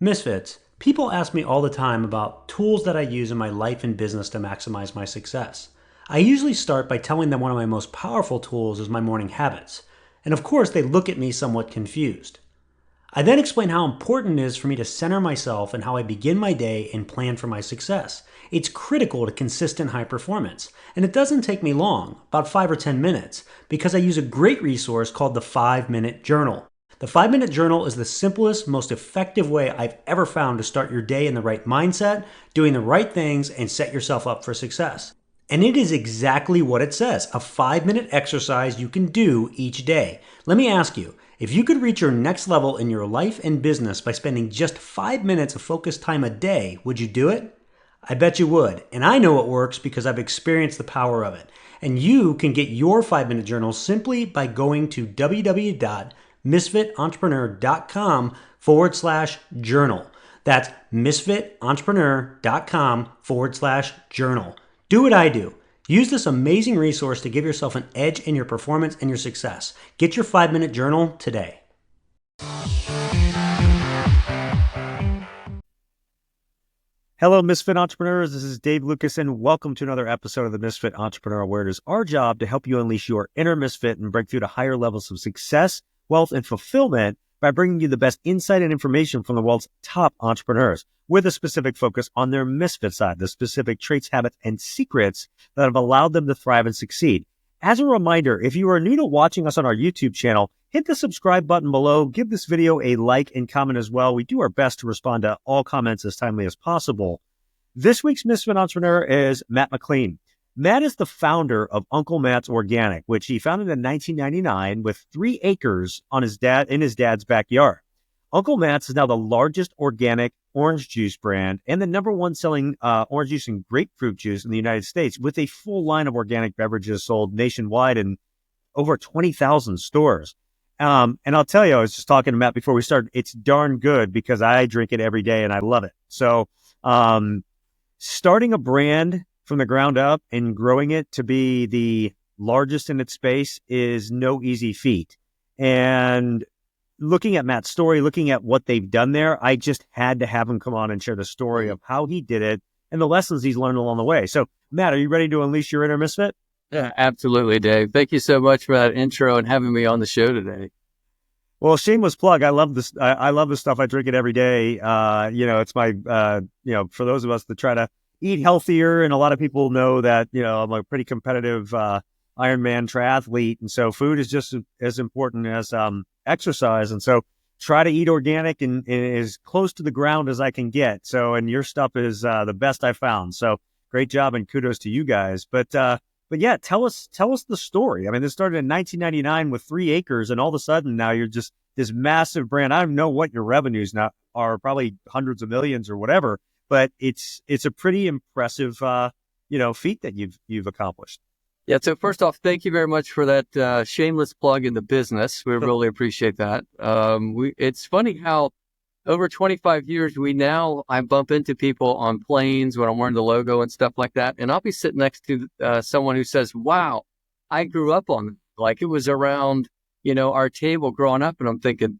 Misfits, people ask me all the time about tools that I use in my life and business to maximize my success. I usually start by telling them one of my most powerful tools is my morning habits. And of course, they look at me somewhat confused. I then explain how important it is for me to center myself and how I begin my day and plan for my success. It's critical to consistent high performance. And it doesn't take me long, about 5 or 10 minutes, because I use a great resource called the 5-Minute Journal. The 5-Minute Journal is the simplest, most effective way I've ever found to start your day in the right mindset, doing the right things, and set yourself up for success. And it is exactly what it says, a 5-minute exercise you can do each day. Let me ask you, if you could reach your next level in your life and business by spending just 5 minutes of focused time a day, would you do it? I bet you would. And I know it works because I've experienced the power of it. And you can get your 5-minute journal simply by going to www.misfitentrepreneur.com/journal. That's misfitentrepreneur.com/journal. Do what I do. Use this amazing resource to give yourself an edge in your performance and your success. Get your 5-minute journal today. Hello, Misfit Entrepreneurs. This is Dave Lukas, and welcome to another episode of the Misfit Entrepreneur, where it is our job to help you unleash your inner misfit and break through to higher levels of success, wealth, and fulfillment by bringing you the best insight and information from the world's top entrepreneurs, with a specific focus on their misfit side, the specific traits, habits, and secrets that have allowed them to thrive and succeed. As a reminder, if you are new to watching us on our YouTube channel, hit the subscribe button below, give this video a like and comment as well. We do our best to respond to all comments as timely as possible. This week's Misfit Entrepreneur is Matt McLean. Matt is the founder of Uncle Matt's Organic, which he founded in 1999 with 3 acres on his dad's backyard. Uncle Matt's is now the largest organic orange juice brand and the #1 selling orange juice and grapefruit juice in the United States, with a full line of organic beverages sold nationwide in over 20,000 stores. And I'll tell you, I was just talking to Matt before we started, it's darn good because I drink it every day and I love it. So starting a brand from the ground up and growing it to be the largest in its space is no easy feat. And looking at Matt's story, looking at what they've done there, I just had to have him come on and share the story of how he did it and the lessons he's learned along the way. So, Matt, are you ready to unleash your inner misfit? Yeah, absolutely, Dave. Thank you so much for that intro and having me on the show today. Well, shameless plug. I love this. I love this stuff. I drink it every day. It's my, for those of us that try to eat healthier, and a lot of people know that, I'm a pretty competitive Ironman triathlete. And so food is just as important as exercise. And so try to eat organic and as close to the ground as I can get. So, and your stuff is the best I found. So great job and kudos to you guys. But yeah, tell us the story. I mean, this started in 1999 with 3 acres, and all of a sudden now you're just this massive brand. I don't know what your revenues now are, probably hundreds of millions or whatever, but it's a pretty impressive, feat that you've accomplished. Yeah. So first off, thank you very much for that shameless plug in the business. We really appreciate that. It's funny how over 25 years, I bump into people on planes when I'm wearing the logo and stuff like that. And I'll be sitting next to someone who says, wow, I grew up on it. Like it was around, our table growing up. And I'm thinking,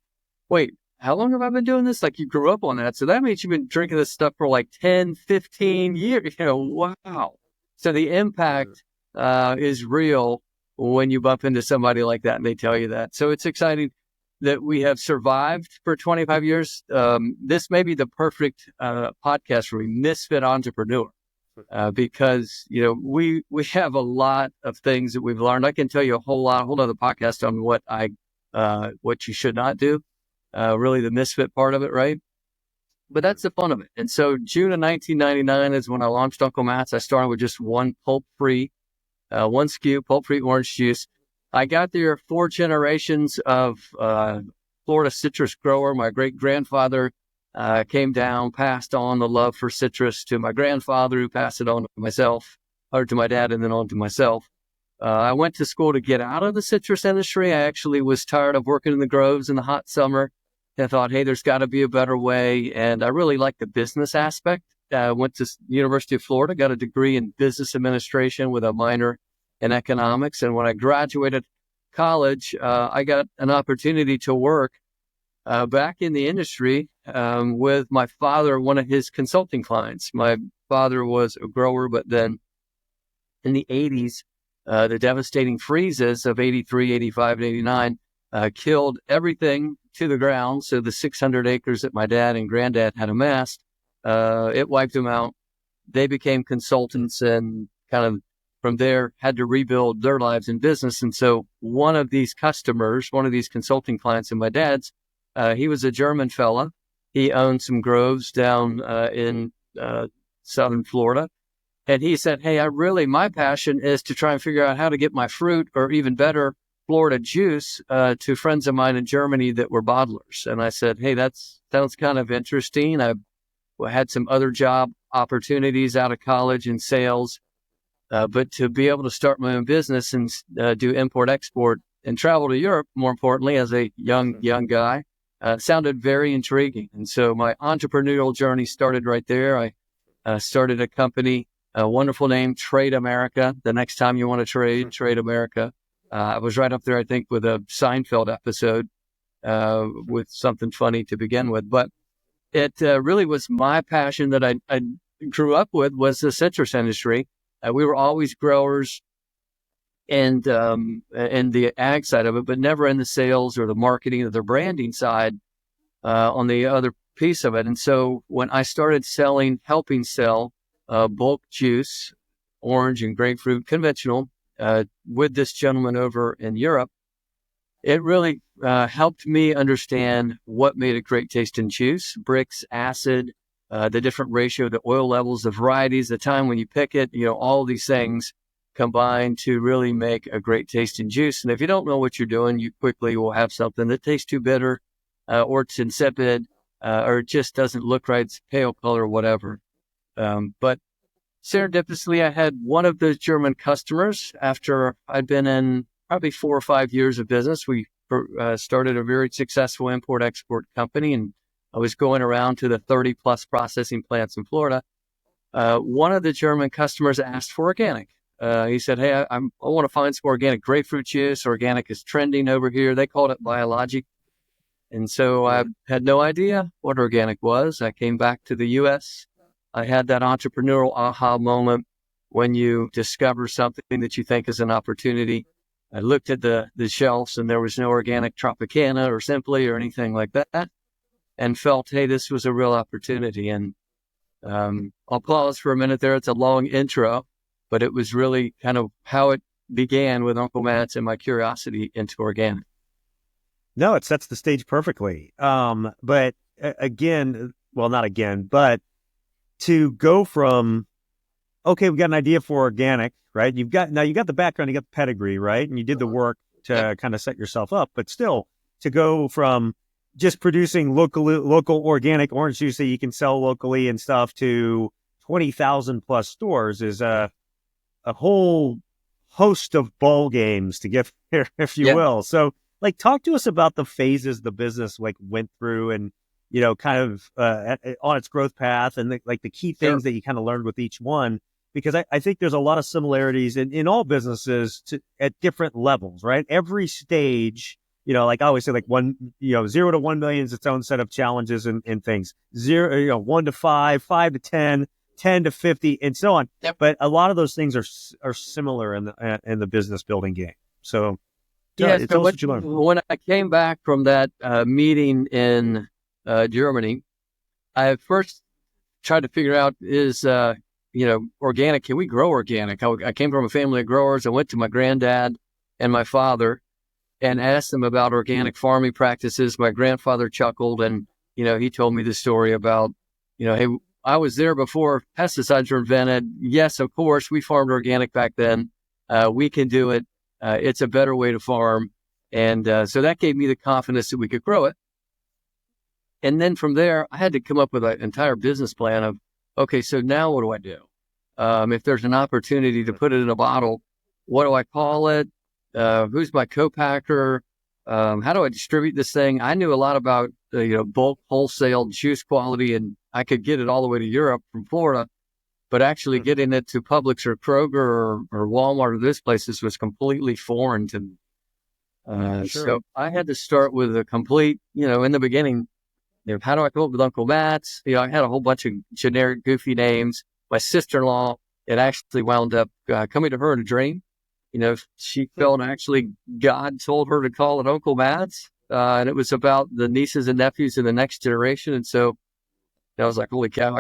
wait, how long have I been doing this? Like you grew up on that. So that means you've been drinking this stuff for like 10, 15 years. Wow. So the impact is real when you bump into somebody like that and they tell you that. So it's exciting that we have survived for 25 years. This may be the perfect podcast for me, Misfit Entrepreneur, because, we have a lot of things that we've learned. I can tell you a whole other podcast on what you should not do, really the misfit part of it, right? But that's the fun of it. And so June of 1999 is when I launched Uncle Matt's. I started with just one pulp-free, one SKU, pulp-free orange juice. I got there 4 generations of Florida citrus grower. My great-grandfather came down, passed on the love for citrus to my grandfather, who passed it on to myself, or to my dad, and then on to myself. I went to school to get out of the citrus industry. I actually was tired of working in the groves in the hot summer and thought, hey, there's got to be a better way. And I really liked the business aspect. I went to the University of Florida, got a degree in business administration with a minor in economics. And when I graduated college, I got an opportunity to work back in the industry with my father, one of his consulting clients. My father was a grower, but then in the 80s, the devastating freezes of 83, 85, and 89 killed everything to the ground. So the 600 acres that my dad and granddad had amassed, it wiped them out. They became consultants and kind of from there had to rebuild their lives in business. And so one of these customers, one of these consulting clients of my dad's, he was a German fella. He owned some groves down in southern Florida. And he said, hey, my passion is to try and figure out how to get my fruit, or even better, Florida juice, to friends of mine in Germany that were bottlers. And I said, hey, that sounds kind of interesting. I had some other job opportunities out of college in sales, but to be able to start my own business and do import-export and travel to Europe, more importantly, as a young guy, sounded very intriguing. And so my entrepreneurial journey started right there. I started a company, a wonderful name, Trade America. The next time you want to trade America. I was right up there, I think, with a Seinfeld episode with something funny to begin with. But it really was my passion that I grew up with, was the citrus industry. We were always growers and the ag side of it, but never in the sales or the marketing or the branding side on the other piece of it. And so when I started helping sell bulk juice, orange and grapefruit, conventional, with this gentleman over in Europe, it really helped me understand what made a great tasting juice: bricks, acid, the different ratio, the oil levels, the varieties, the time when you pick it, all these things combine to really make a great tasting juice. And if you don't know what you're doing, you quickly will have something that tastes too bitter, or it's insipid, or it just doesn't look right, it's pale color, whatever. But serendipitously, I had one of those German customers after I'd been in probably 4 or 5 years of business. We started a very successful import-export company, and I was going around to the 30-plus processing plants in Florida. One of the German customers asked for organic. He said, hey, I want to find some organic grapefruit juice. Organic is trending over here. They called it biologic. And so I had no idea what organic was. I came back to the U.S. I had that entrepreneurial aha moment when you discover something that you think is an opportunity. I looked at the shelves and there was no organic Tropicana or Simply or anything like that, and felt, hey, this was a real opportunity. And I'll pause for a minute there. It's a long intro, but it was really kind of how it began with Uncle Matt's and my curiosity into organic. No, it sets the stage perfectly. But to go from, okay, we got an idea for organic, right? You got the background, you got the pedigree, right? And you did the work to kind of set yourself up, but still to go from just producing local organic orange juice that you can sell locally and stuff to 20,000 plus stores is a whole host of ball games to get here, if you will. So talk to us about the phases the business went through and, kind of on its growth path, and the key things that you kind of learned with each one, because I think there's a lot of similarities in all businesses at different levels, right? Every stage, I always say 0 to 1 million is its own set of challenges and things. 1 to 5, 5 to 10, 10 to 50, and so on. Yep. But a lot of those things are similar in the business building game. So tell us what you learned. When I came back from that meeting in Germany, I first tried to figure out is organic. Can we grow organic? I came from a family of growers. I went to my granddad and my father and asked them about organic farming practices. My grandfather chuckled and, he told me the story about, hey, I was there before pesticides were invented. Yes, of course, we farmed organic back then. We can do it. It's a better way to farm. And so that gave me the confidence that we could grow it. And then from there, I had to come up with an entire business plan of, okay, so now what do I do? If there's an opportunity to put it in a bottle, what do I call it? Who's my co-packer? How do I distribute this thing? I knew a lot about, bulk wholesale juice quality, and I could get it all the way to Europe from Florida, but actually getting it to Publix or Kroger or Walmart or those places was completely foreign to me. So I had to start with a complete, in the beginning, how do I come up with Uncle Matt's? I had a whole bunch of generic, goofy names. My sister-in-law, it actually wound up coming to her in a dream. She felt actually God told her to call it Uncle Matt's. And it was about the nieces and nephews in the next generation. And so I was like, holy cow,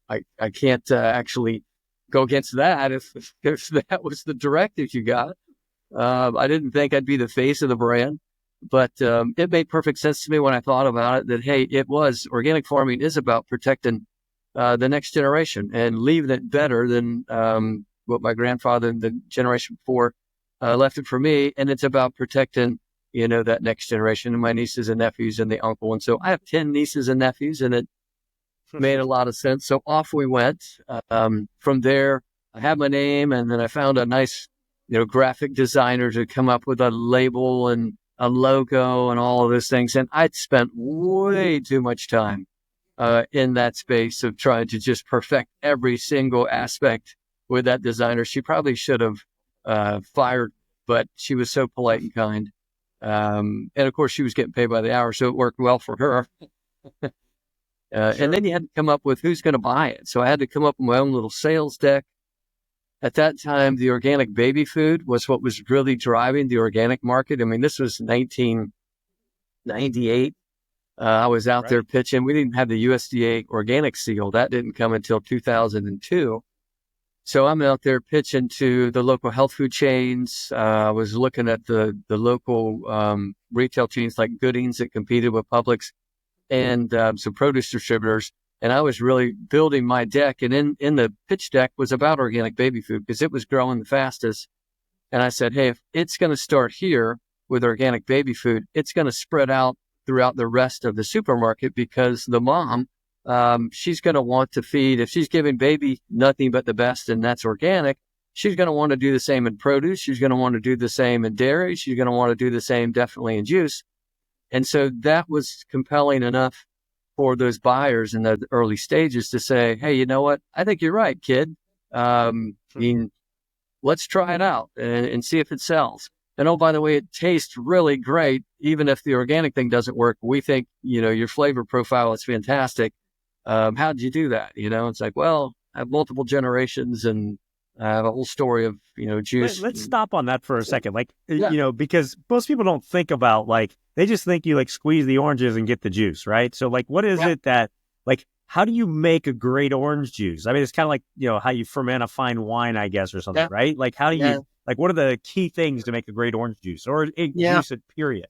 I can't actually go against that if that was the directive you got. I didn't think I'd be the face of the brand, but it made perfect sense to me when I thought about it that, hey, organic farming is about protecting the next generation and leaving it better than what my grandfather and the generation before left it for me. And it's about protecting, that next generation and my nieces and nephews and the uncle. And so I have 10 nieces and nephews, and it made a lot of sense. So off we went. From there, I had my name, and then I found a nice graphic designer to come up with a label and a logo and all of those things. And I'd spent way too much time in that space of trying to just perfect every single aspect with that designer. She probably should have fired, but she was so polite and kind. And of course, she was getting paid by the hour, so it worked well for her. And then you had to come up with who's going to buy it. So I had to come up with my own little sales deck. At that time, the organic baby food was what was really driving the organic market. I mean, this was 1998. I was out there pitching. We didn't have the USDA organic seal. That didn't come until 2002. So I'm out there pitching to the local health food chains. I was looking at the local retail chains like Goodings that competed with Publix and some produce distributors. And I was really building my deck. And in the pitch deck was about organic baby food because it was growing the fastest. And I said, hey, if it's going to start here with organic baby food, it's going to spread out throughout the rest of the supermarket because the mom, she's going to want to feed, if she's giving baby nothing but the best and that's organic, she's going to want to do the same in produce. She's going to want to do the same in dairy. She's going to want to do the same definitely in juice. And so that was compelling enough for those buyers in the early stages to say, hey, you know what? I think you're right, kid. Let's try it out and see if it sells. And oh, by the way, it tastes really great. Even if the organic thing doesn't work, we think, your flavor profile is fantastic. How did you do that? It's like, well, I have multiple generations and I have a whole story of, juice. Let's stop on that for a second. Because most people don't think about, they just think you squeeze the oranges and get the juice, right? So what is it that, how do you make a great orange juice? I mean, it's kind of like, how you ferment a fine wine, I guess, or something, right? How do you, what are the key things to make a great orange juice or juice period?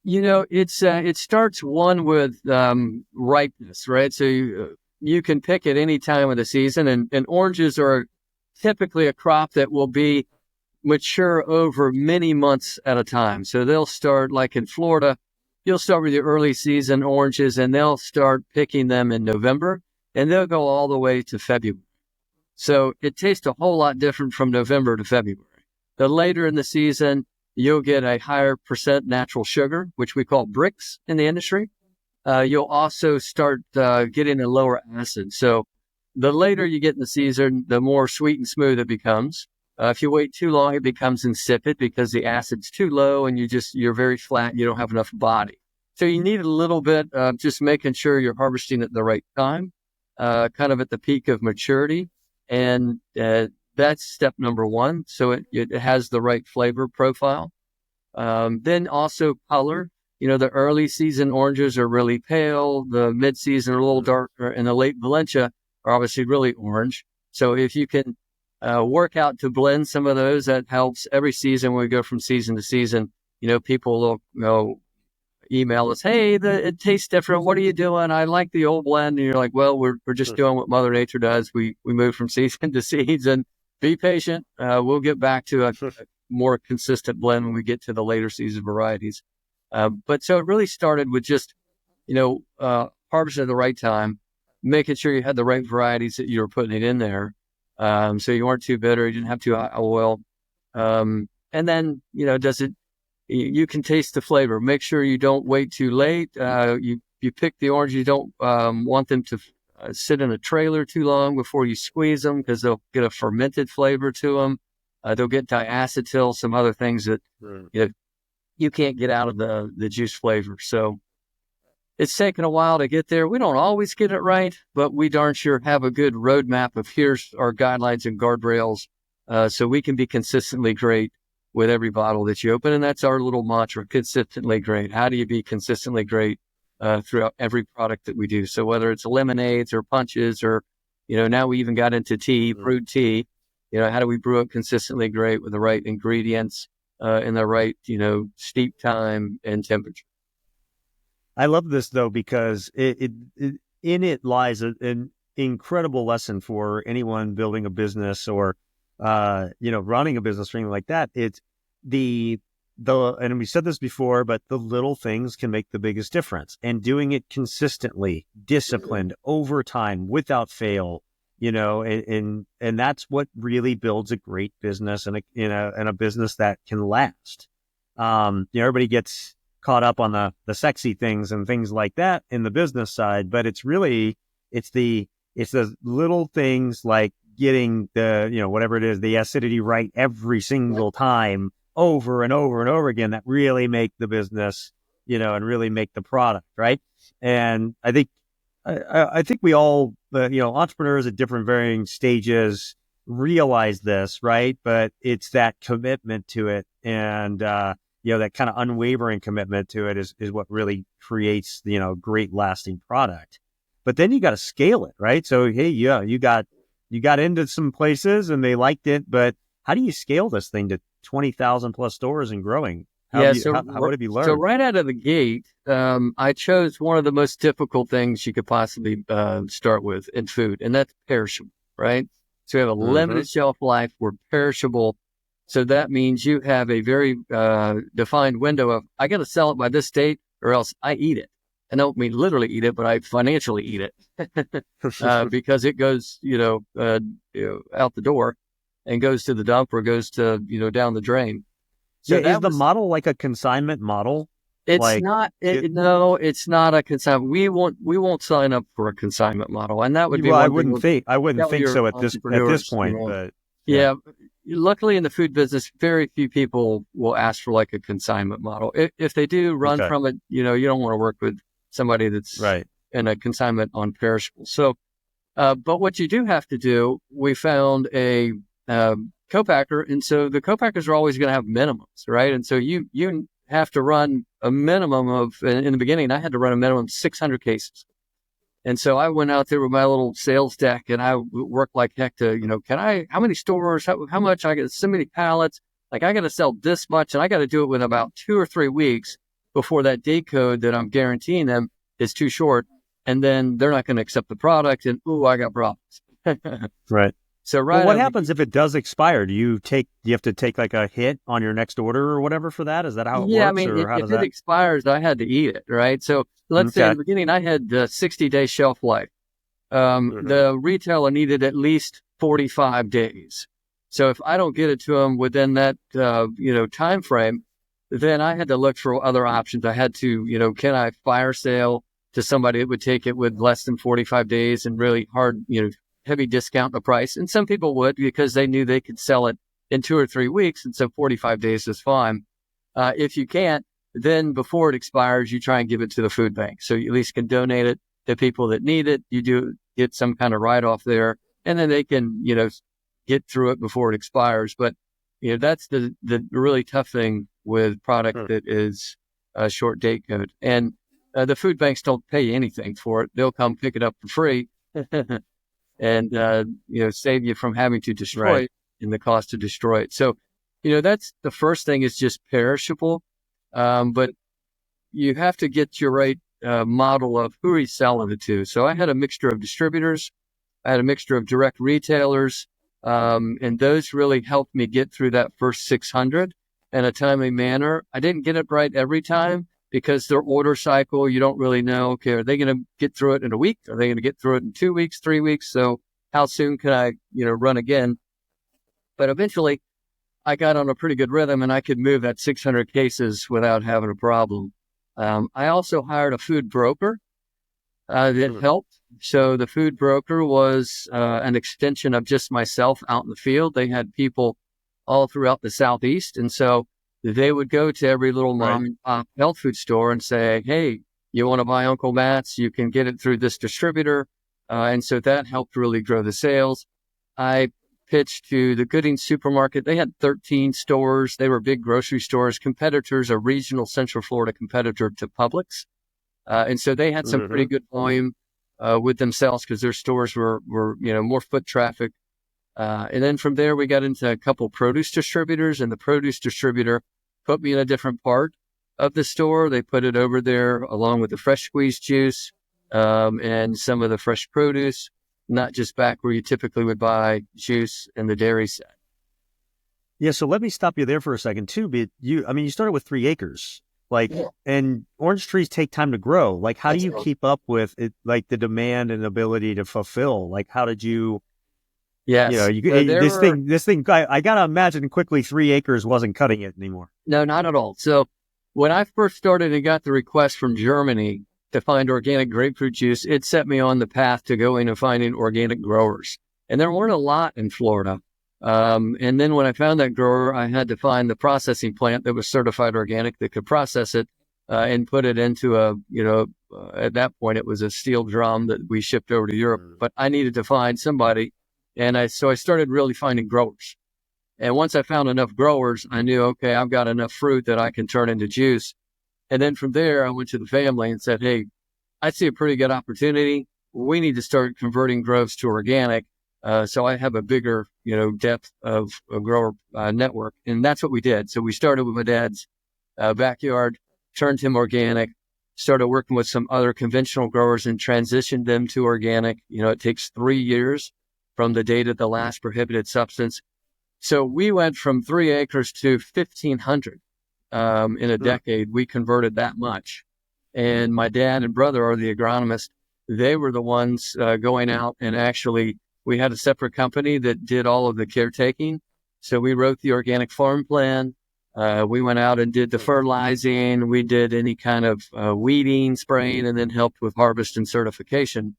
It starts one with ripeness, right? So you can pick at any time of the season, and oranges are typically a crop that will be mature over many months at a time. So they'll start, like in Florida, you'll start with your early season oranges and they'll start picking them in November and they'll go all the way to February. So it tastes a whole lot different from November to February. The later in the season, you'll get a higher percent natural sugar, which we call bricks in the industry. You'll also start getting a lower acid. So the later you get in the season, the more sweet and smooth it becomes. If you wait too long, it becomes insipid because the acid's too low and you're very flat and you don't have enough body. So you need a little bit of just making sure you're harvesting at the right time, kind of at the peak of maturity. And that's step number one. So it has the right flavor profile. Then also color. The early season oranges are really pale. The mid-season are a little darker, and the late Valencia are obviously really orange. So if you can work out to blend some of those, that helps. Every season, when we go from season to season, people will email us, hey, it tastes different. What are you doing? I like the old blend. And you're like, well, we're just doing what Mother Nature does. We move from season to season. Be patient. We'll get back to a more consistent blend when we get to the later season varieties. But so it really started with just, harvesting at the right time, making sure you had the right varieties that you were putting it in there. So you weren't too bitter, you didn't have too high oil. And then, you can taste the flavor. Make sure you don't wait too late. You pick the orange, you don't want them to sit in a trailer too long before you squeeze them because they'll get a fermented flavor to them. They'll get diacetyl, some other things that you can't get out of the juice flavor. So it's taken a while to get there. We don't always get it right, but we darn sure have a good roadmap of here's our guidelines and guardrails, so we can be consistently great with every bottle that you open. And that's our little mantra, consistently great. How do you be consistently great throughout every product that we do? So whether it's lemonades or punches or, now we even got into tea, brewed tea, how do we brew it consistently great with the right ingredients and the right, steep time and temperature? I love this though, because in it lies an incredible lesson for anyone building a business or, running a business or anything like that. It's and we said this before, but the little things can make the biggest difference, and doing it consistently, disciplined over time without fail, and that's what really builds a great business and a business that can last. Everybody gets caught up on the sexy things and things like that in the business side, but it's the little things like getting the, whatever it is, the acidity right every single time over and over and over again that really make the business, and really make the product, right? And I think we all, entrepreneurs at different varying stages realize this, right? But it's that commitment to it and, that kind of unwavering commitment to it is what really creates, great lasting product. But then you got to scale it, right? So, hey, you got into some places and they liked it, but how do you scale this thing to 20,000 plus stores and growing? What have you learned? So right out of the gate, I chose one of the most difficult things you could possibly start with in food, and that's perishable, right? So we have a limited shelf life. We're perishable. So that means you have a very defined window of, I got to sell it by this date or else I eat it. And I don't mean literally eat it, but I financially eat it because it goes, out the door and goes to the dump or goes to, down the drain. So is the model like a consignment model? It's not. No, it's not a consignment. We won't sign up for a consignment model, and that would be. Well, I wouldn't think so at this point. But yeah. Luckily, in the food business, very few people will ask for like a consignment model. If they do run from it, you don't want to work with somebody that's in a consignment on perishables. So, but what you do have to do, we found a co-packer, and so the co-packers are always going to have minimums, right? And so you have to run a minimum of, in the beginning, I had to run a minimum of 600 cases. And so I went out there with my little sales deck and I worked like heck to, how many stores, how much, I got so many pallets, like I got to sell this much, and I got to do it with about 2 or 3 weeks before that date code that I'm guaranteeing them is too short. And then they're not going to accept the product and, I got problems. Right. So what happens if it does expire? Do you have to take like a hit on your next order or whatever for that? Is that how it works? Yeah, I mean, if it expires, I had to eat it, right? So let's say in the beginning, I had the 60-day shelf life. The retailer needed at least 45 days. So if I don't get it to them within that, time frame, then I had to look for other options. I had to, can I fire sale to somebody that would take it with less than 45 days and really hard, heavy discount the price? And some people would, because they knew they could sell it in 2 or 3 weeks. And so 45 days is fine. If you can't, then before it expires, you try and give it to the food bank. So you at least can donate it to people that need it. You do get some kind of write-off there, and then they can, get through it before it expires. But, that's the really tough thing with product that is a short date code. And the food banks don't pay you anything for it. They'll come pick it up for free. And, save you from having to destroy it and the cost to destroy it. So, that's the first thing, is just perishable. But you have to get your right model of who are you selling it to. So I had a mixture of distributors. I had a mixture of direct retailers. And those really helped me get through that first 600 in a timely manner. I didn't get it right every time, because their order cycle, you don't really know, okay, are they going to get through it in a week? Are they going to get through it in 2 weeks, 3 weeks? So how soon can I, run again? But eventually I got on a pretty good rhythm and I could move that 600 cases without having a problem. I also hired a food broker that helped. So the food broker was an extension of just myself out in the field. They had people all throughout the Southeast. And so they would go to every little mom and pop health food store and say, hey, you want to buy Uncle Matt's? You can get it through this distributor. And so that helped really grow the sales. I pitched to the Gooding supermarket. They had 13 stores. They were big grocery stores, competitors, a regional Central Florida competitor to Publix. And so they had some pretty good volume with themselves because their stores were more foot traffic. And then from there, we got into a couple produce distributors, and the produce distributor put me in a different part of the store. They put it over there along with the fresh squeezed juice and some of the fresh produce, not just back where you typically would buy juice in the dairy set. Yeah, so let me stop you there for a second too. But you started with 3 acres, and orange trees take time to grow. Like, how do you keep up with it, like the demand and ability to fulfill? Like, how did you? Yes, this thing. I gotta imagine quickly 3 acres wasn't cutting it anymore. No, not at all. So when I first started and got the request from Germany to find organic grapefruit juice, it set me on the path to going and finding organic growers. And there weren't a lot in Florida. And then when I found that grower, I had to find the processing plant that was certified organic that could process it and put it into at that point, it was a steel drum that we shipped over to Europe. But I needed to find somebody. And so I started really finding growers. And once I found enough growers, I knew, okay, I've got enough fruit that I can turn into juice. And then from there, I went to the family and said, hey, I see a pretty good opportunity. We need to start converting groves to organic. So I have a bigger, depth of a grower network. And that's what we did. So we started with my dad's backyard, turned him organic, started working with some other conventional growers and transitioned them to organic. It takes 3 years from the date of the last prohibited substance. So we went from 3 acres to 1,500 in a decade. We converted that much. And my dad and brother are the agronomists. They were the ones going out and actually, we had a separate company that did all of the caretaking. So we wrote the organic farm plan. We went out and did the fertilizing. We did any kind of weeding, spraying, and then helped with harvest and certification.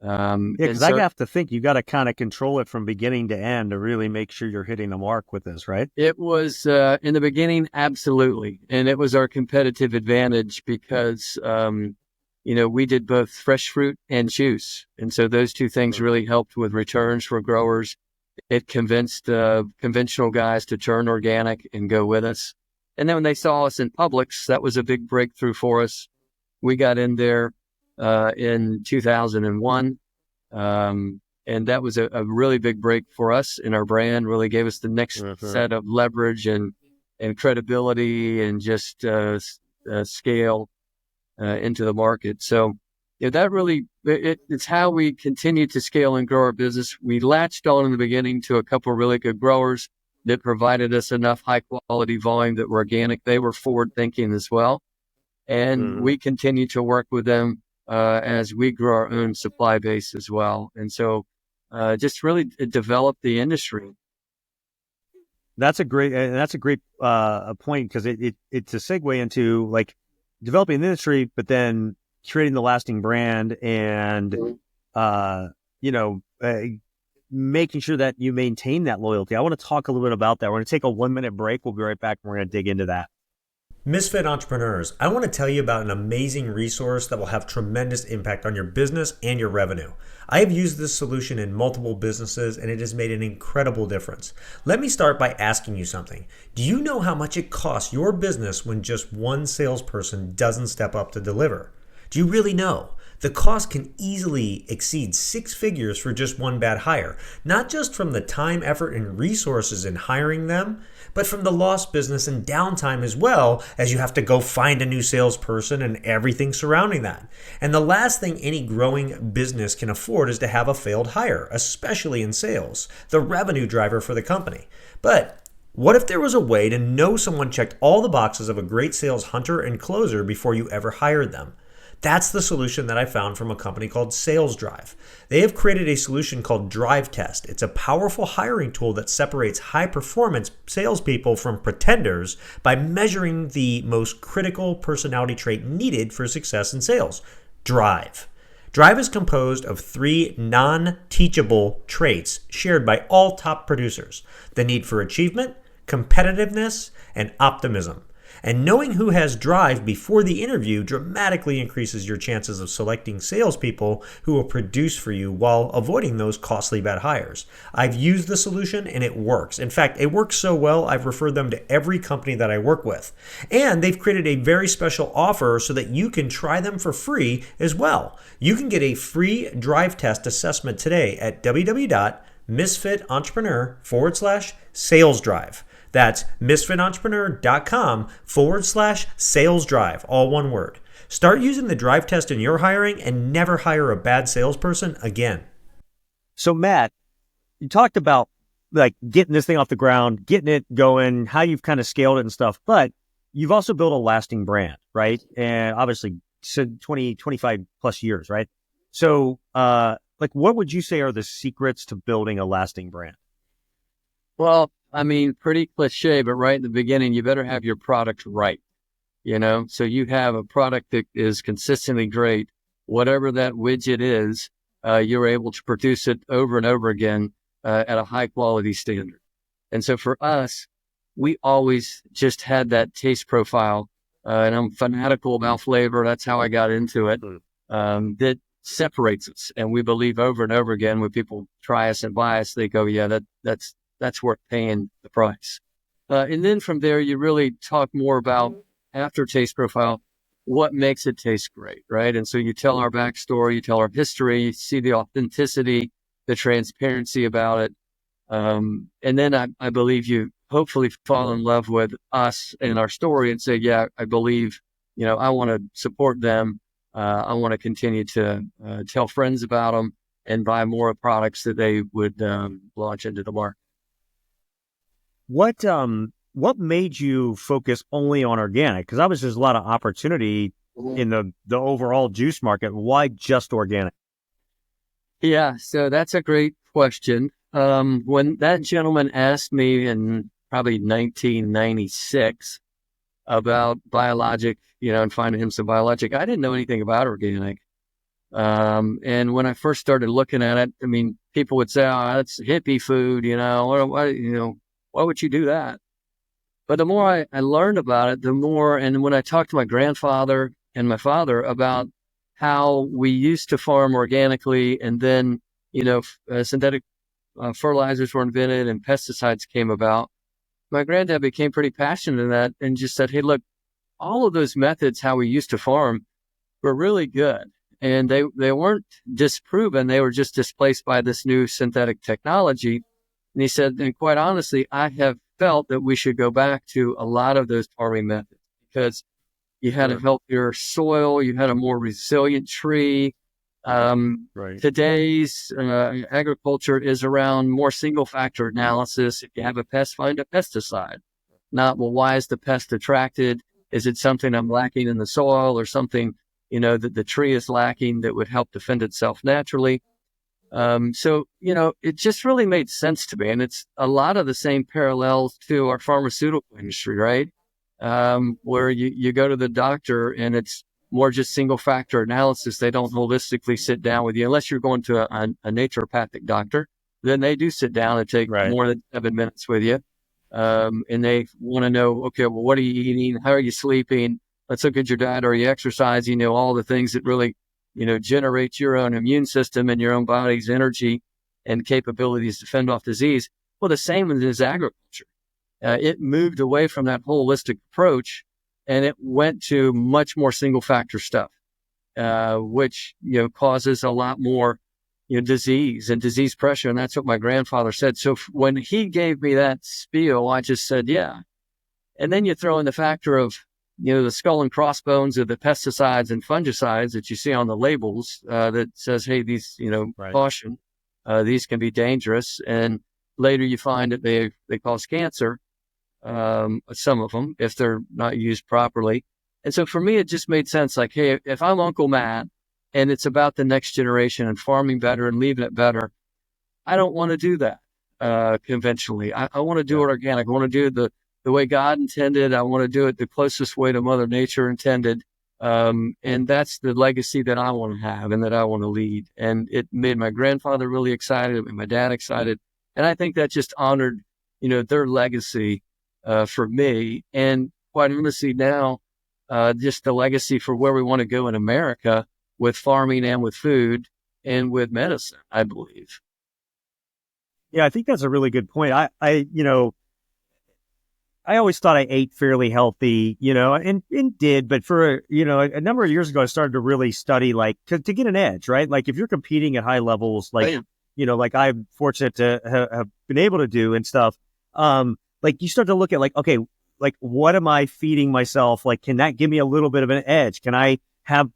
Because I have to think you got to kind of control it from beginning to end to really make sure you're hitting the mark with this, right? It was in the beginning, absolutely. And it was our competitive advantage because, we did both fresh fruit and juice. And so those two things really helped with returns for growers. It convinced conventional guys to turn organic and go with us. And then when they saw us in Publix, that was a big breakthrough for us. We got in there in 2001. And that was a really big break for us in our brand, really gave us the next set of leverage and credibility and just scale into the market. So that really, it's how we continue to scale and grow our business. We latched on in the beginning to a couple of really good growers that provided us enough high quality volume that were organic. They were forward thinking as well. And we continue to work with them as we grow our own supply base as well. And so just really develop the industry. That's a great point, because it's a segue into like developing the industry, but then creating the lasting brand and, making sure that you maintain that loyalty. I want to talk a little bit about that. We're going to take a 1-minute break. We'll be right back and we're going to dig into that. Misfit Entrepreneurs, I want to tell you about an amazing resource that will have tremendous impact on your business and your revenue. I have used this solution in multiple businesses and it has made an incredible difference. Let me start by asking you something. Do you know how much it costs your business when just one salesperson doesn't step up to deliver? Do you really know? The cost can easily exceed 6 figures for just one bad hire, not just from the time, effort, and resources in hiring them, but from the lost business and downtime as well, as you have to go find a new salesperson and everything surrounding that. And the last thing any growing business can afford is to have a failed hire, especially in sales, the revenue driver for the company. But what if there was a way to know someone checked all the boxes of a great sales hunter and closer before you ever hired them? That's the solution that I found from a company called Sales Drive. They have created a solution called Drive Test. It's a powerful hiring tool that separates high-performance salespeople from pretenders by measuring the most critical personality trait needed for success in sales: drive. Drive is composed of 3 non-teachable traits shared by all top producers: the need for achievement, competitiveness, and optimism. And knowing who has drive before the interview dramatically increases your chances of selecting salespeople who will produce for you while avoiding those costly bad hires. I've used the solution and it works. In fact, it works so well, I've referred them to every company that I work with. And they've created a very special offer so that you can try them for free as well. You can get a free drive test assessment today at www.misfitentrepreneur.com/sales drive. That's misfitentrepreneur.com/sales drive, all one word. Start using the drive test in your hiring and never hire a bad salesperson again. So Matt, you talked about like getting this thing off the ground, getting it going, how you've kind of scaled it and stuff, but you've also built a lasting brand, right? And obviously 20, 25 plus years, right? So, like what would you say are the secrets to building a lasting brand? Well, I mean, pretty cliche, but right in the beginning, you better have your product right, so you have a product that is consistently great. Whatever that widget is, you're able to produce it over and over again at a high quality standard. And so for us, we always just had that taste profile, and I'm fanatical about flavor. That's how I got into it. That separates us. And we believe over and over again, when people try us and buy us, they go, yeah, that's worth paying the price. And then from there, you really talk more about after taste profile, what makes it taste great, right? And so you tell our backstory, you tell our history, you see the authenticity, the transparency about it. And then I believe you hopefully fall in love with us and our story and say, yeah, I believe, I want to support them. I want to continue to tell friends about them and buy more products that they would launch into the market. What made you focus only on organic? Because obviously there's a lot of opportunity in the overall juice market. Why just organic? Yeah, so that's a great question. When that gentleman asked me in probably 1996 about biologic, and finding him some biologic, I didn't know anything about organic. And when I first started looking at it, I mean, people would say, "Oh, that's hippie food," why would you do that? But the more I learned about it, the more, and when I talked to my grandfather and my father about how we used to farm organically, and then, synthetic fertilizers were invented and pesticides came about, my granddad became pretty passionate in that and just said, hey, look, all of those methods, how we used to farm, were really good. And they weren't disproven. They were just displaced by this new synthetic technology. And he said, and quite honestly, I have felt that we should go back to a lot of those farming methods because you had a healthier soil, you had a more resilient tree. Right. Today's agriculture is around more single factor analysis. If you have a pest, find a pesticide. Not, well, why is the pest attracted? Is it something I'm lacking in the soil or something, that the tree is lacking that would help defend itself naturally? So, it just really made sense to me. And it's a lot of the same parallels to our pharmaceutical industry, right? Where you go to the doctor and it's more just single factor analysis. They don't holistically sit down with you unless you're going to a naturopathic doctor. Then they do sit down and take more than 7 minutes with you. And they want to know, okay, well, what are you eating? How are you sleeping? Let's look at your diet. Are you exercising? All the things that really, generate your own immune system and your own body's energy and capabilities to fend off disease. Well, the same as agriculture. It moved away from that holistic approach and it went to much more single factor stuff, which, causes a lot more, disease and disease pressure. And that's what my grandfather said. So when he gave me that spiel, I just said, yeah. And then you throw in the factor of, the skull and crossbones of the pesticides and fungicides that you see on the labels that says, hey, these, caution, these can be dangerous. And later you find that they cause cancer, some of them, if they're not used properly. And so for me, it just made sense. Like, hey, if I'm Uncle Matt and it's about the next generation and farming better and leaving it better, I don't want to do that conventionally. I want to do it organic. I want to do it the way God intended. I want to do it the closest way to Mother Nature intended. And that's the legacy that I want to have and that I want to lead. And it made my grandfather really excited. It made my dad excited. And I think that just honored, their legacy for me. And quite honestly now, just the legacy for where we want to go in America with farming and with food and with medicine, I believe. Yeah, I think that's a really good point. I always thought I ate fairly healthy, and did, but for, a number of years ago, I started to really study, like, to get an edge, right? Like, if you're competing at high levels, like, like I'm fortunate to have been able to do and stuff, like, you start to look at, like, okay, like, what am I feeding myself? Like, can that give me a little bit of an edge? Can I have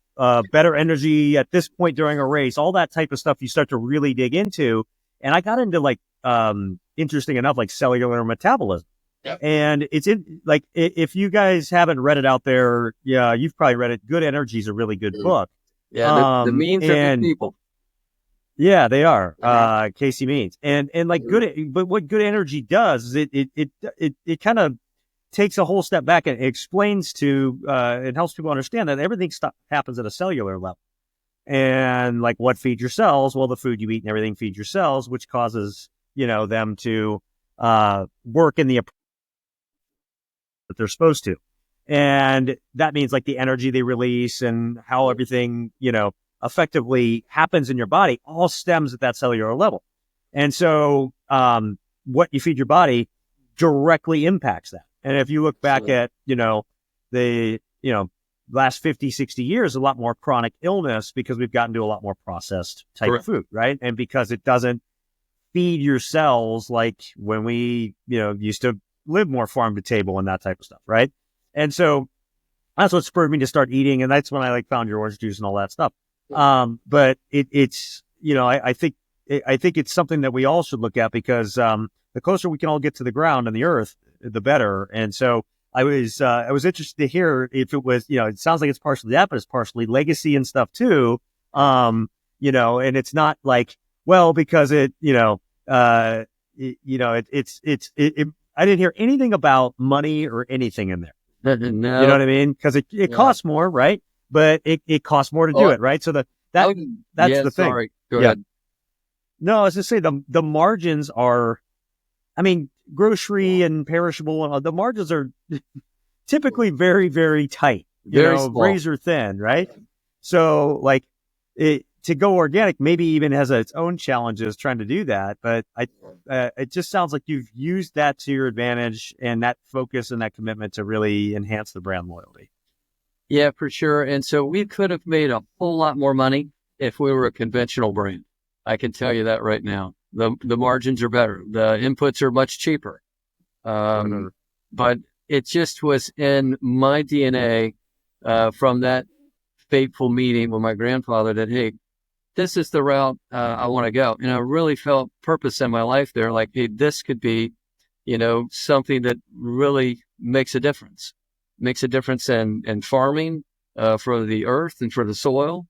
better energy at this point during a race? All that type of stuff you start to really dig into. And I got into, like, interesting enough, like cellular metabolism. Yep. And it's like, if you guys haven't read it out there, yeah, you've probably read it. Good Energy is a really good book. Yeah, the means are good people. Yeah, they are. Casey Means, and like but what Good Energy does is it kind of takes a whole step back and explains it helps people understand that everything happens at a cellular level. And like, what feeds your cells? Well, the food you eat and everything feeds your cells, which causes, them to work in the that they're supposed to. And that means, like, the energy they release and how everything, effectively happens in your body all stems at that cellular level. And so what you feed your body directly impacts that. And if you look back at, the, last 50, 60 years, a lot more chronic illness because we've gotten to a lot more processed type food, right? And because it doesn't feed your cells like when we, used to live more farm to table and that type of stuff, right? And so that's what spurred me to start eating, and that's when I found your orange juice and all that stuff. But it's I think it's something that we all should look at, because the closer we can all get to the ground and the earth, the better. And so I was interested to hear if it was, it sounds like it's partially that, but it's partially legacy and stuff too. And it's not like, well, because I didn't hear anything about money or anything in there. No. You know what I mean? Because it costs more, right? But it costs more to do it, right? So that's the thing. Sorry. Go ahead. No, I was just saying the margins are, grocery and perishable, and the margins are typically very, very tight, Very small. razor thin, right? So like to go organic maybe even has its own challenges trying to do that, but it just sounds like you've used that to your advantage, and that focus and that commitment to really enhance the brand loyalty. Yeah, for sure. And so we could have made a whole lot more money if we were a conventional brand. I can tell you that right now. The margins are better. The inputs are much cheaper. But it just was in my DNA from that fateful meeting with my grandfather that, hey, this is the route I want to go. And I really felt purpose in my life there. Like, hey, this could be, something that really makes a difference. Makes a difference in farming for the earth and for the soil.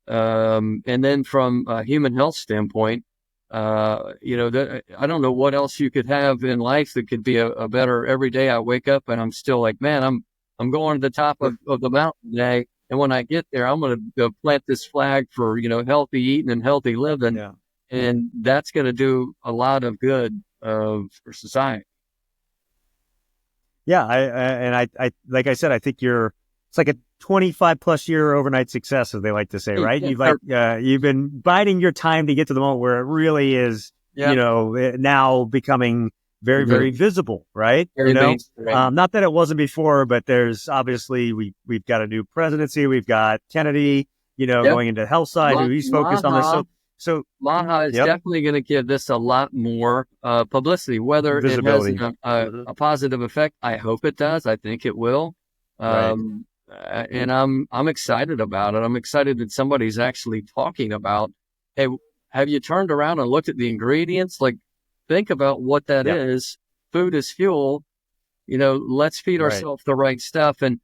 And then from a human health standpoint, I don't know what else you could have in life that could be a better. Every day I wake up and I'm still like, man, I'm going to the top of the mountain today. And when I get there, I'm going to plant this flag for, healthy eating and healthy living. Yeah. And that's going to do a lot of good for society. Yeah. I like I said, I think it's like a 25 plus year overnight success, as they like to say, right? You've been biding your time to get to the moment where it really is, now becoming very, very visible, right? Not that it wasn't before, but there's obviously, we've got a new presidency. We've got Kennedy, going into the health side, who he's focused on this. So Maha is definitely going to give this a lot more publicity, whether it has a positive effect. I hope it does. I think it will. And I'm excited about it. I'm excited that somebody's actually talking about, hey, have you turned around and looked at the ingredients? Like, think about what that is. Food is fuel. Let's feed ourselves the right stuff. And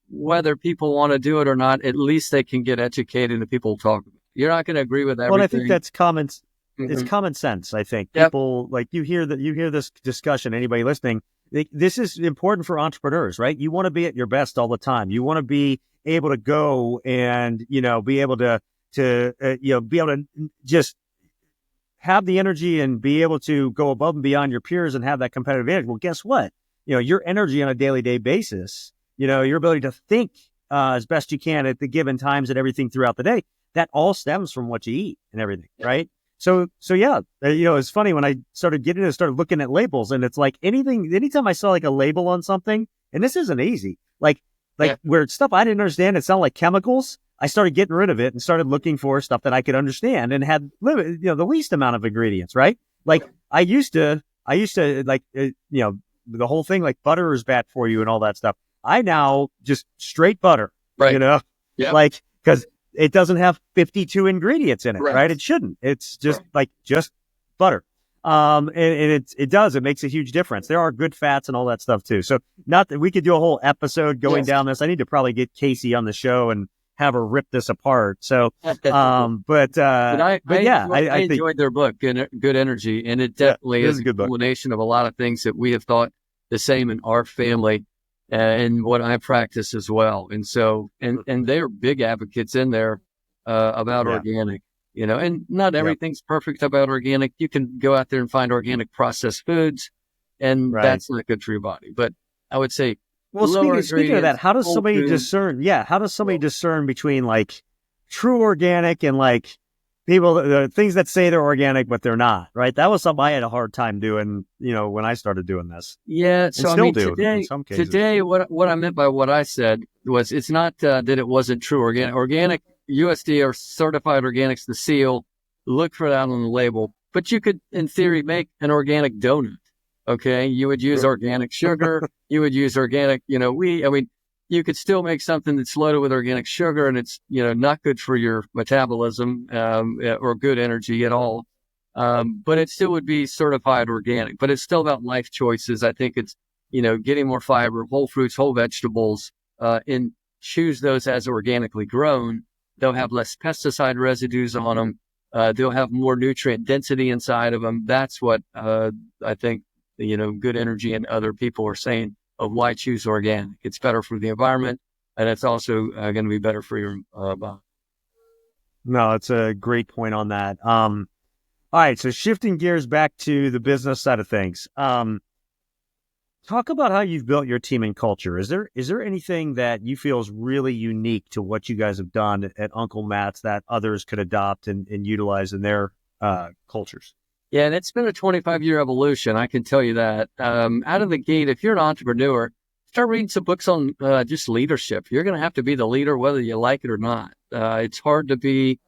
whether people want to do it or not, at least they can get educated and people talk about it. You're not going to agree with everything. Well, I think that's common. It's common sense. I think people like you hear this discussion. Anybody listening, this is important for entrepreneurs, right? You want to be at your best all the time. You want to be able to go and be able to be able to just have the energy and be able to go above and beyond your peers and have that competitive edge. Well, guess what? your energy on a daily day basis, your ability to think as best you can at the given times and everything throughout the day, that all stems from what you eat and everything, right? So yeah, it's funny when I started looking at labels, and it's like anytime I saw like a label on something, and this isn't easy, like where it's stuff I didn't understand, it sounded like chemicals. I started getting rid of it and started looking for stuff that I could understand and had the least amount of ingredients, right? Like I used to like, the whole thing, like butter is bad for you and all that stuff. I now just straight butter, right? Like, cause it doesn't have 52 ingredients in it, right? It shouldn't. It's just just butter. And it makes a huge difference. There are good fats and all that stuff too. So not that we could do a whole episode going down this. I need to probably get Casey on the show and have her rip this apart. So, but I enjoyed their book, Good Energy, and it definitely is a combination of a lot of things that we have thought the same in our family and what I practice as well. And so, and they're big advocates in there about organic, and not everything's perfect about organic. You can go out there and find organic processed foods, and that's not good for your body. But I would say, well, speaking of that, how does somebody discern? Yeah, how does somebody discern between like true organic and like the things that say they're organic but they're not? Right, that was something I had a hard time doing. When I started doing this. Yeah, so today, what I meant by what I said was it's not that it wasn't true organic. Organic USDA or certified organics, the seal. Look for that on the label. But you could, in theory, make an organic donut. Okay, you would use organic sugar. You would use organic, you could still make something that's loaded with organic sugar, and it's, not good for your metabolism or good energy at all. But it still would be certified organic. But it's still about life choices. I think it's, getting more fiber, whole fruits, whole vegetables, and choose those as organically grown. They'll have less pesticide residues on them. They'll have more nutrient density inside of them. That's what I think. Good Energy and other people are saying of why choose organic. It's better for the environment, and it's also going to be better for your body. No, it's a great point on that. All right, so shifting gears back to the business side of things. Talk about how you've built your team and culture. Is there anything that you feel is really unique to what you guys have done at Uncle Matt's that others could adopt and utilize in their cultures? Yeah, and it's been a 25-year evolution, I can tell you that. Out of the gate, if you're an entrepreneur, start reading some books on just leadership. You're going to have to be the leader whether you like it or not. It's hard to be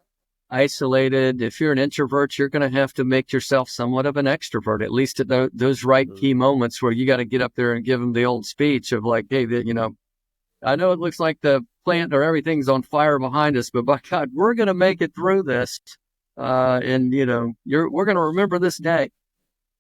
isolated. If you're an introvert, you're going to have to make yourself somewhat of an extrovert, at least at those right key moments where you got to get up there and give them the old speech of like, hey, I know it looks like the plant or everything's on fire behind us, but by God, we're going to make it through this. And we're going to remember this day.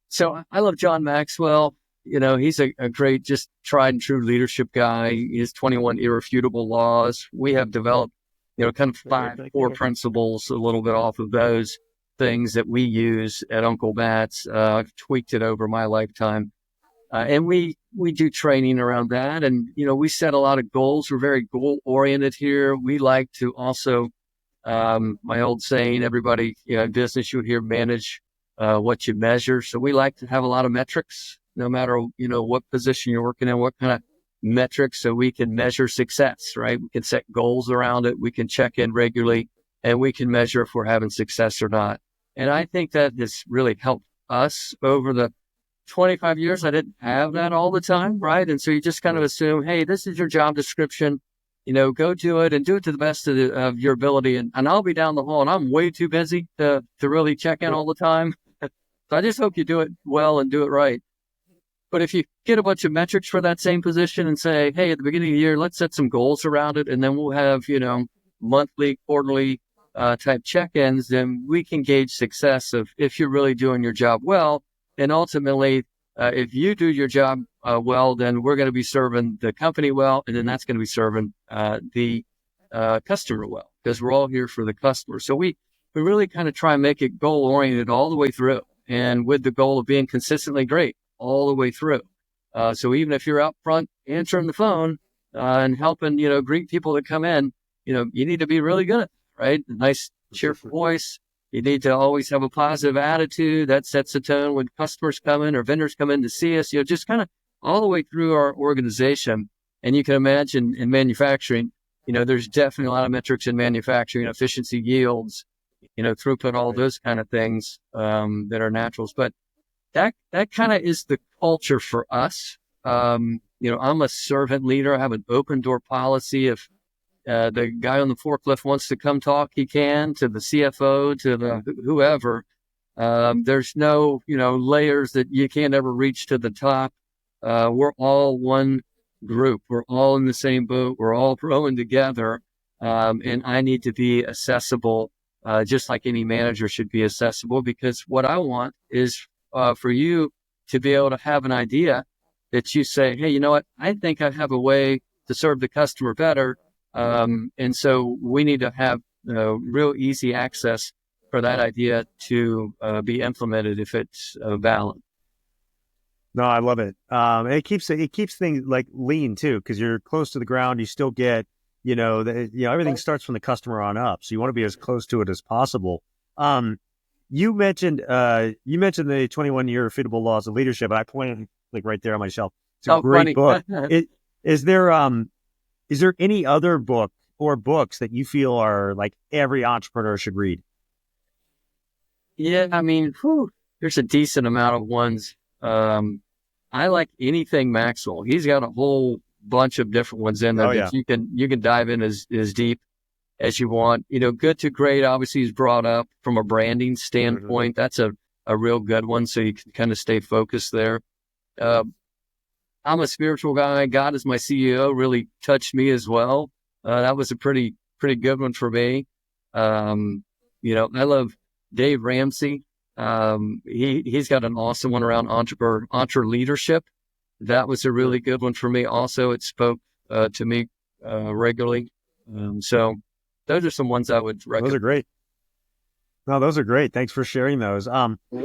So I love John Maxwell. He's a great, just tried and true leadership guy. His 21 irrefutable laws. We have developed, kind of 5 core principles, a little bit off of those things that we use at Uncle Matt's. I've tweaked it over my lifetime. And we do training around that. And, we set a lot of goals. We're very goal oriented here. We like to also, my old saying, everybody, in business, you hear manage what you measure. So we like to have a lot of metrics, no matter, what position you're working in, what kind of metrics, so we can measure success, right? We can set goals around it. We can check in regularly, and we can measure if we're having success or not. And I think that has really helped us over the 25 years. I didn't have that all the time, right? And so you just kind of assume, hey, this is your job description. Go do it and do it to the best of your ability. And I'll be down the hall, and I'm way too busy to really check in all the time. So I just hope you do it well and do it right. But if you get a bunch of metrics for that same position and say, hey, at the beginning of the year, let's set some goals around it, and then we'll have, monthly, quarterly type check-ins, then we can gauge success of if you're really doing your job well. And ultimately, if you do your job well, then we're going to be serving the company well, and then that's going to be serving the customer well, because we're all here for the customer. So we really kind of try and make it goal-oriented all the way through, and with the goal of being consistently great all the way through. So even if you're out front answering the phone and helping, greet people that come in, you need to be really good, right? A nice, cheerful voice. You need to always have a positive attitude. That sets the tone when customers come in or vendors come in to see us. Just kind of all the way through our organization. And you can imagine in manufacturing, there's definitely a lot of metrics in manufacturing, efficiency, yields, throughput, all those kind of things that are naturals. But that kind of is the culture for us. I'm a servant leader. I have an open door policy. If the guy on the forklift wants to come talk, he can, to the CFO, to the whoever. There's no, layers that you can't ever reach to the top. We're all one group. We're all in the same boat. We're all rowing together. And I need to be accessible, just like any manager should be accessible, because what I want is for you to be able to have an idea that you say, hey, you know what? I think I have a way to serve the customer better. And so we need to have real easy access for that idea to be implemented if it's valid. No, I love it. It keeps things like lean too, because you're close to the ground. You still get, everything starts from the customer on up. So you want to be as close to it as possible. You mentioned the 21-year Irrefutable Laws of Leadership. And I pointed like right there on my shelf. It's a great book. Is there any other book or books that you feel are like every entrepreneur should read? Yeah, I mean, there's a decent amount of ones. I like anything Maxwell. He's got a whole bunch of different ones in there that you can dive in as deep as you want. Good to Great obviously is brought up from a branding standpoint. That's a real good one, so you can kind of stay focused there. I'm a spiritual guy. God is my CEO really touched me as well. That was a pretty good one for me. I love Dave Ramsey. He's got an awesome one around leadership. That was a really good one for me. Also, it spoke to me regularly. So those are some ones I would recommend. Those are great. No, those are great. Thanks for sharing those.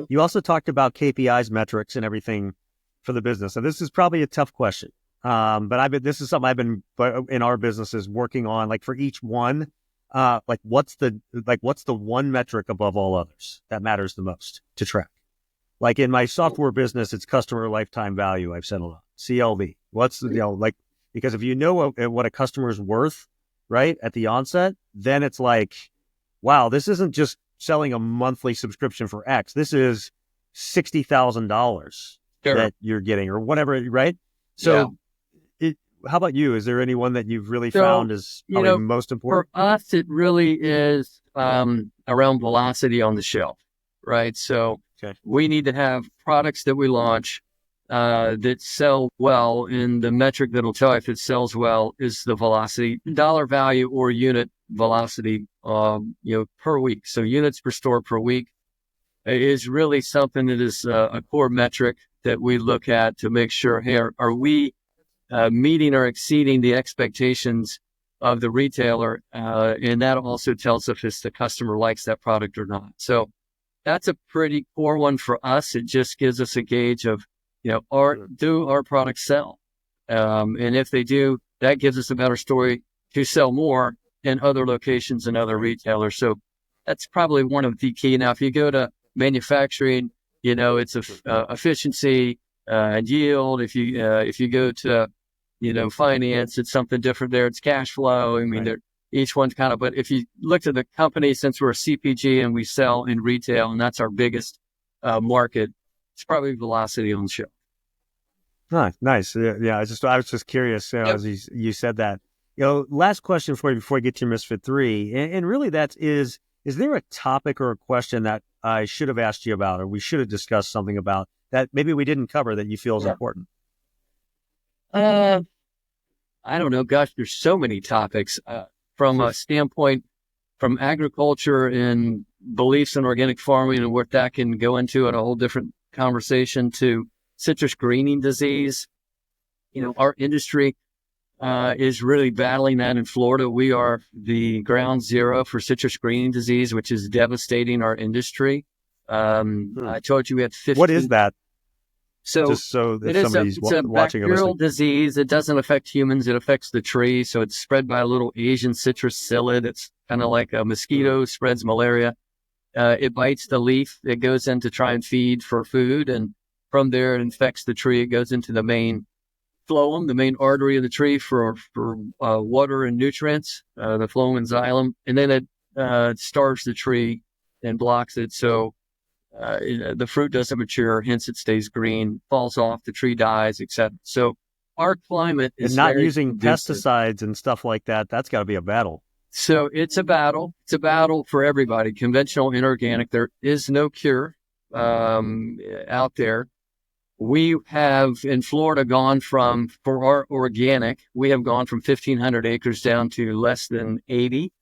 You also talked about KPIs, metrics, and everything for the business. So this is probably a tough question. But this is something I've been in our businesses working on, like for each one. What's the one metric above all others that matters the most to track? Like in my software business, it's customer lifetime value. I've said a lot. CLV. What's the, because if you know what a customer is worth, right, at the onset, then it's like, wow, this isn't just selling a monthly subscription for X. This is $60,000 that you're getting or whatever, right? So how about you? Is there anyone that you've really found is probably most important? For us, it really is around velocity on the shelf, right? So we need to have products that we launch that sell well, and the metric that'll tell if it sells well is the velocity, dollar value or unit velocity, per week. So units per store per week is really something that is a core metric that we look at to make sure, hey, are we meeting or exceeding the expectations of the retailer, and that also tells us if the customer likes that product or not. So that's a pretty core one for us. It just gives us a gauge of, do our products sell? And if they do, that gives us a better story to sell more in other locations and other retailers. So that's probably one of the key. Now, if you go to manufacturing, it's efficiency and yield. If you go to finance, it's something different there. It's cash flow. I mean, each one's kind of, but if you look at the company, since we're a CPG and we sell in retail, and that's our biggest market, it's probably velocity on the shelf. Nice. Yeah. I was just curious as you said that. Last question for you before I get to Misfit 3, and really is there a topic or a question that I should have asked you about, or we should have discussed something about that maybe we didn't cover that you feel is important? I don't know. Gosh, there's so many topics from a standpoint from agriculture and beliefs in organic farming and what that can go into in a whole different conversation to citrus greening disease. Our industry is really battling that in Florida. We are the ground zero for citrus greening disease, which is devastating our industry. I told you we had 15. What is that? So just so that somebody's it's a watching bacterial disease. It doesn't affect humans. It affects the tree. So it's spread by a little Asian citrus psyllid. It's kind of like a mosquito spreads malaria. It bites the leaf. It goes in to try and feed for food. And From there, it infects the tree. It goes into the main phloem, the main artery of the tree for water and nutrients, the phloem and xylem, and then it starves the tree and blocks it. So the fruit doesn't mature, hence it stays green, falls off, the tree dies, etc. So our climate is and not very using conducive. pesticides and stuff like that. That's got to be a battle. So it's a battle. It's a battle for everybody, conventional, inorganic. There is no cure out there. We have in Florida gone from, for our organic, we have gone from 1,500 acres down to less than 80,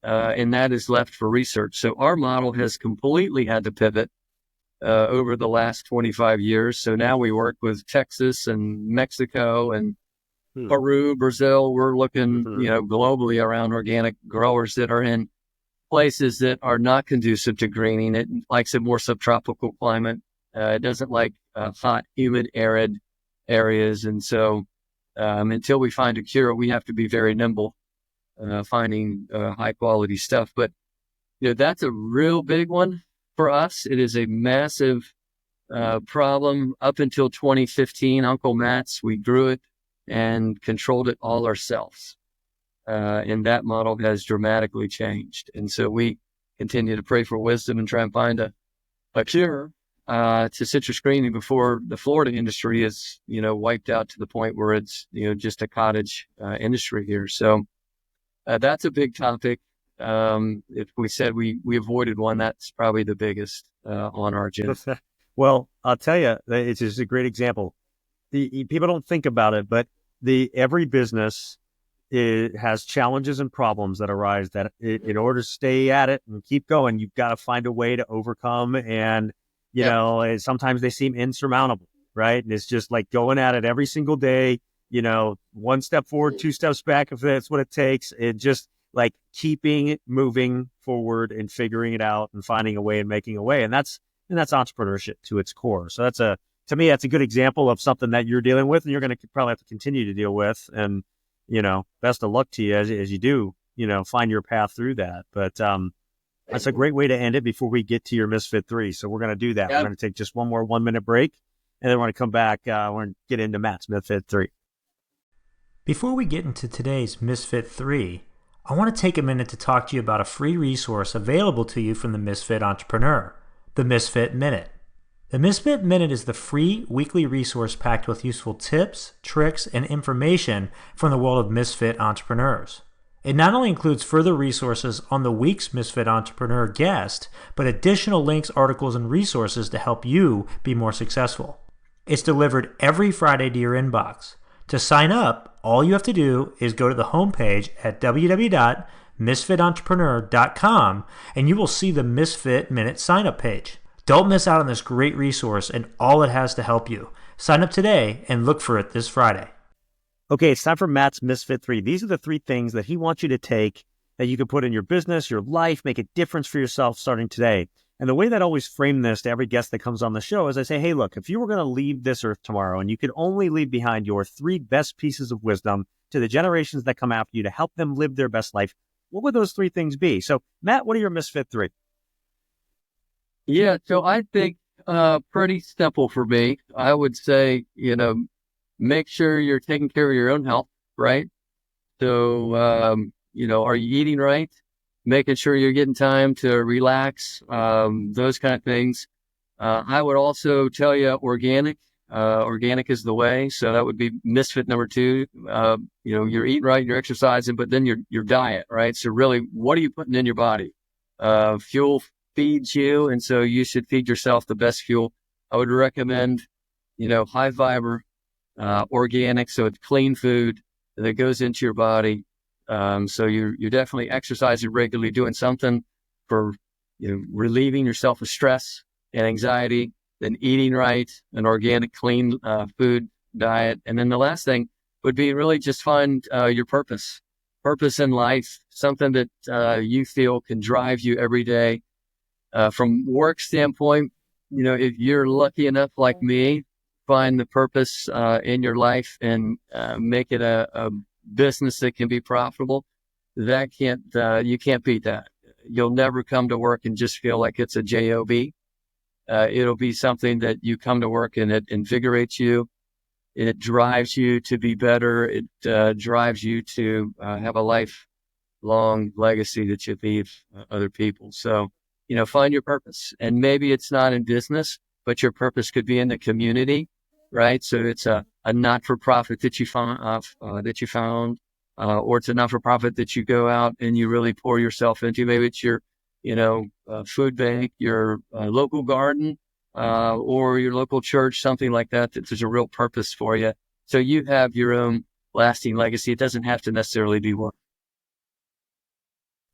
and that is left for research. So our model has completely had to pivot over the last 25 years. So now we work with Texas and Mexico and Peru, Brazil. We're looking, globally around organic growers that are in places that are not conducive to greening. It likes a more subtropical climate. It doesn't like hot, humid, arid areas. And so until we find a cure, we have to be very nimble finding high quality stuff. But that's a real big one for us. It is a massive problem. Up until 2015, Uncle Matt's, we grew it and controlled it all ourselves. And that model has dramatically changed. And so we continue to pray for wisdom and try and find a cure to citrus greening before the Florida industry is, wiped out to the point where it's, just a cottage industry here. So that's a big topic. If we said we avoided one, that's probably the biggest on our agenda. Well, I'll tell you, it's just a great example. People don't think about it, but every business has challenges and problems that arise that in order to stay at it and keep going, you've got to find a way to overcome. And, sometimes they seem insurmountable, right? And it's just like going at it every single day, one step forward, two steps back, if that's what it takes. It just like keeping it moving forward and figuring it out and finding a way and making a way. And that's entrepreneurship to its core. So to me, that's a good example of something that you're dealing with and you're going to probably have to continue to deal with. And, best of luck to you as you do, find your path through that. But that's a great way to end it before we get to your Misfit 3. So we're going to do that. We're going to take just one more 1-minute break, and then we're going to come back. We're going to get into Matt's Misfit 3. Before we get into today's Misfit 3, I want to take a minute to talk to you about a free resource available to you from the Misfit Entrepreneur, the Misfit Minute. The Misfit Minute is the free weekly resource packed with useful tips, tricks, and information from the world of Misfit entrepreneurs. It not only includes further resources on the week's Misfit Entrepreneur guest, but additional links, articles, and resources to help you be more successful. It's delivered every Friday to your inbox. To sign up, all you have to do is go to the homepage at www.misfitentrepreneur.com and you will see the Misfit Minute sign-up page. Don't miss out on this great resource and all it has to help you. Sign up today and look for it this Friday. Okay, it's time for Matt's Misfit 3. These are the 3 things that he wants you to take that you can put in your business, your life, make a difference for yourself starting today. And the way that I always frame this to every guest that comes on the show is I say, hey, look, if you were going to leave this earth tomorrow and you could only leave behind your 3 best pieces of wisdom to the generations that come after you to help them live their best life, what would those 3 things be? So, Matt, what are your Misfit 3? Yeah, so I think pretty simple for me. I would say, make sure you're taking care of your own health, right? So, are you eating right? Making sure you're getting time to relax, those kind of things. I would also tell you organic. Organic is the way. So that would be Misfit number 2. You're eating right, you're exercising, but then your diet, right? So really, what are you putting in your body? Fuel feeds you, and so you should feed yourself the best fuel. I would recommend, high fiber, organic, so it's clean food that goes into your body. So you're definitely exercising regularly, doing something for relieving yourself of stress and anxiety, then eating right, an organic, clean food diet. And then the last thing would be really just find your purpose in life, something that you feel can drive you every day. From work standpoint, if you're lucky enough like me, find the purpose in your life and make it a business that can be profitable. You can't beat that. You'll never come to work and just feel like it's a job. It'll be something that you come to work and it invigorates you. It drives you to be better. It drives you to have a lifelong legacy that you leave other people. So, find your purpose. And maybe it's not in business, but your purpose could be in the community, right? So it's a not-for-profit that you found, or it's a not-for-profit that you go out and you really pour yourself into. Maybe it's your, food bank, your local garden, or your local church, something like that, that there's a real purpose for you. So you have your own lasting legacy. It doesn't have to necessarily be work.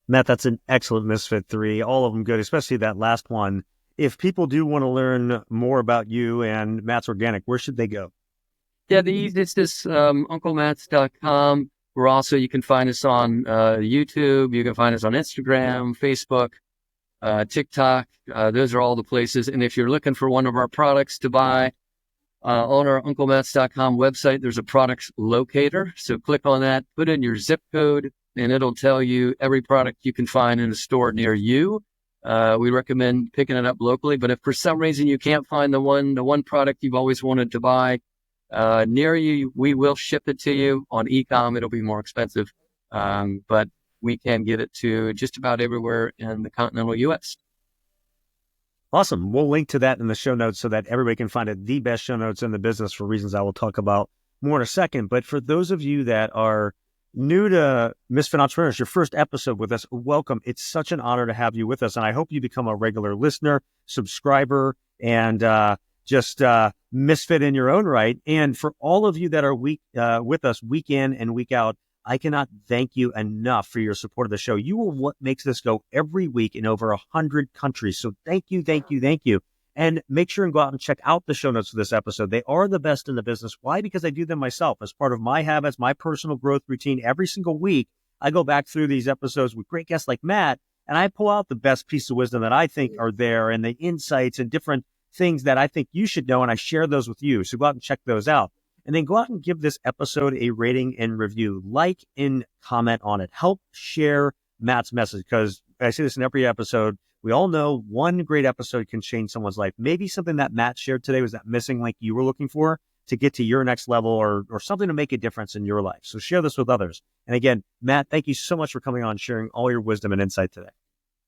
Matt, that's an excellent Misfit 3. All of them good, especially that last one. If people do want to learn more about you and Matt's Organic, where should they go? Yeah, the easiest is UncleMatts.com. We're also, you can find us on YouTube. You can find us on Instagram, Facebook, TikTok. Those are all the places. And if you're looking for one of our products to buy, on our UncleMatts.com website, there's a products locator. So click on that, put in your zip code, and it'll tell you every product you can find in a store near you. We recommend picking it up locally, but if for some reason you can't find the one product you've always wanted to buy near you, we will ship it to you. On e-com, it'll be more expensive, but we can get it to just about everywhere in the continental U.S. Awesome. We'll link to that in the show notes so that everybody can find it. The best show notes in the business for reasons I will talk about more in a second. But for those of you that are new to Misfit Entrepreneurs, your first episode with us, welcome. It's such an honor to have you with us. And I hope you become a regular listener, subscriber, and just Misfit in your own right. And for all of you that are with us week in and week out, I cannot thank you enough for your support of the show. You are what makes this go every week in over 100 countries. So thank you, thank you, thank you. And make sure and go out and check out the show notes for this episode. They are the best in the business. Why? Because I do them myself as part of my habits, my personal growth routine. Every single week, I go back through these episodes with great guests like Matt, and I pull out the best pieces of wisdom that I think are there and the insights and different things that I think you should know, and I share those with you. So go out and check those out. And then go out and give this episode a rating and review. Like and comment on it. Help share Matt's message, because I say this in every episode. We all know one great episode can change someone's life. Maybe something that Matt shared today was that missing link you were looking for to get to your next level, or something to make a difference in your life. So share this with others. And again, Matt, thank you so much for coming on, sharing all your wisdom and insight today.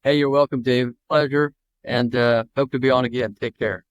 Hey, you're welcome, Dave. Pleasure. And hope to be on again. Take care.